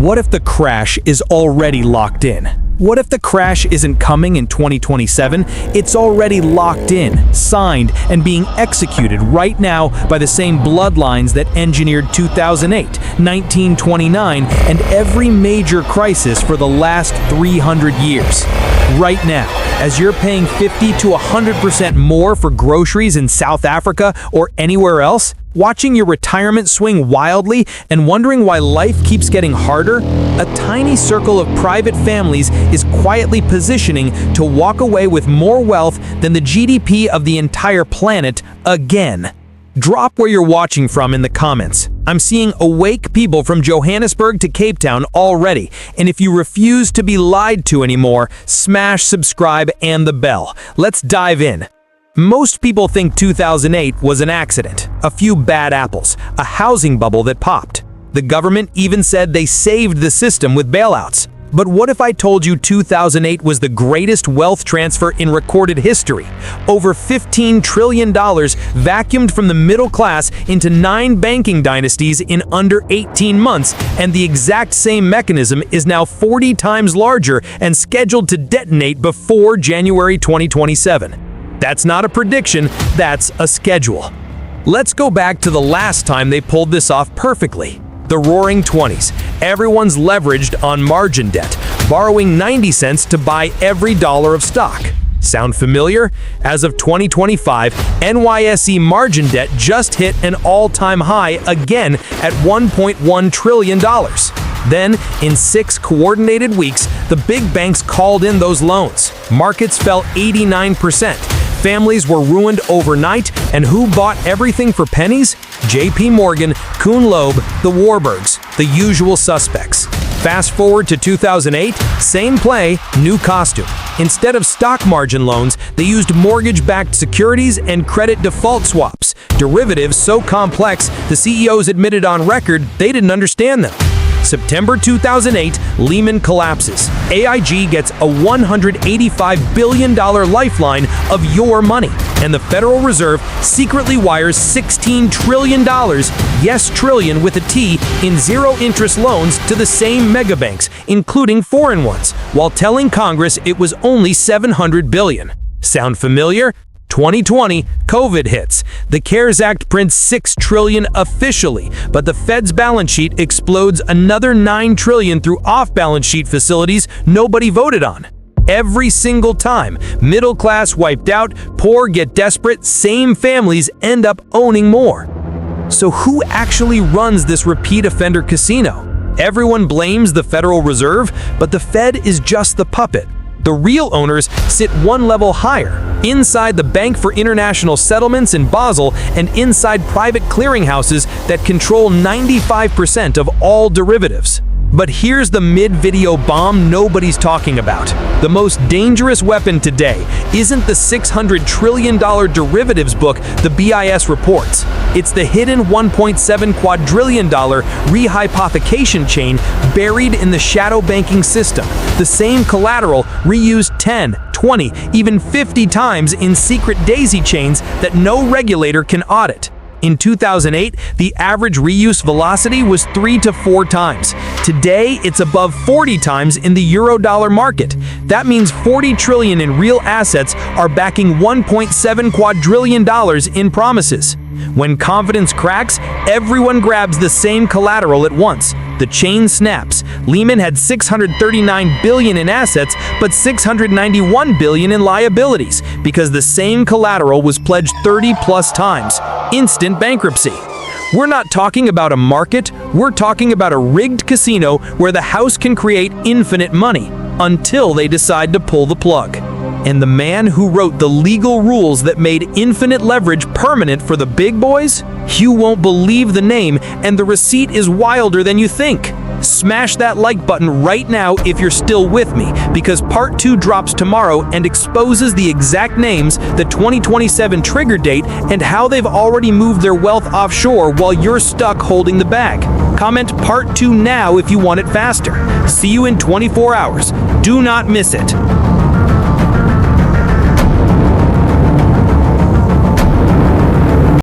What if the crash is already locked in? What if the crash isn't coming in 2027? It's already locked in, signed, and being executed right now by the same bloodlines that engineered 2008, 1929, and every major crisis for the last 300 years. Right now, as you're paying 50 to 100% more for groceries in South Africa or anywhere else, watching your retirement swing wildly and wondering why life keeps getting harder, a tiny circle of private families is quietly positioning to walk away with more wealth than the GDP of the entire planet again. Drop where you're watching from in the comments. I'm seeing awake people from Johannesburg to Cape Town already, and if you refuse to be lied to anymore, smash subscribe and the bell. Let's dive in. Most people think 2008 was an accident, a few bad apples, a housing bubble that popped. The government even said they saved the system with bailouts. But what if I told you 2008 was the greatest wealth transfer in recorded history? Over $15 trillion vacuumed from the middle class into 9 banking dynasties in under 18 months, and the exact same mechanism is now 40 times larger and scheduled to detonate before January 2027. That's not a prediction, that's a schedule. Let's go back to the last time they pulled this off perfectly. The Roaring 20s. Everyone's leveraged on margin debt, borrowing 90 cents to buy every dollar of stock. Sound familiar? As of 2025, NYSE margin debt just hit an all-time high again at $1.1 trillion. Then, in 6 coordinated weeks, the big banks called in those loans. Markets fell 89%. Families were ruined overnight, and who bought everything for pennies? JP Morgan, Kuhn Loeb, the Warburgs, the usual suspects. Fast forward to 2008, same play, new costume. Instead of stock margin loans, they used mortgage-backed securities and credit default swaps, derivatives so complex the CEOs admitted on record they didn't understand them. September 2008, Lehman collapses. AIG gets a $185 billion lifeline of your money, and the Federal Reserve secretly wires $16 trillion, yes trillion with a T, in zero-interest loans to the same megabanks, including foreign ones, while telling Congress it was only $700 billion. Sound familiar? 2020, COVID hits. The CARES Act prints $6 trillion officially, but the Fed's balance sheet explodes another $9 trillion through off-balance sheet facilities nobody voted on. Every single time, middle class wiped out, poor get desperate, same families end up owning more. So who actually runs this repeat offender casino? Everyone blames the Federal Reserve, but the Fed is just the puppet. The real owners sit one level higher, inside the Bank for International Settlements in Basel and inside private clearinghouses that control 95% of all derivatives. But here's the mid-video bomb nobody's talking about. The most dangerous weapon today isn't the $600 trillion derivatives book the BIS reports. It's the hidden $1.7 quadrillion re-hypothecation chain buried in the shadow banking system. The same collateral reused 10, 20, even 50 times in secret daisy chains that no regulator can audit. In 2008, the average reuse velocity was 3 to 4 times. Today, it's above 40 times in the euro-dollar market. That means 40 trillion in real assets are backing $1.7 quadrillion in promises. When confidence cracks, everyone grabs the same collateral at once. The chain snaps. Lehman had $639 billion in assets, but $691 billion in liabilities, because the same collateral was pledged 30+ times. Instant bankruptcy. We're not talking about a market, we're talking about a rigged casino where the house can create infinite money, until they decide to pull the plug. And the man who wrote the legal rules that made infinite leverage permanent for the big boys? You won't believe the name, and the receipt is wilder than you think. Smash that like button right now if you're still with me, because part 2 drops tomorrow and exposes the exact names, the 2027 trigger date, and how they've already moved their wealth offshore while you're stuck holding the bag. Comment part 2 now if you want it faster. See you in 24 hours. Do not miss it.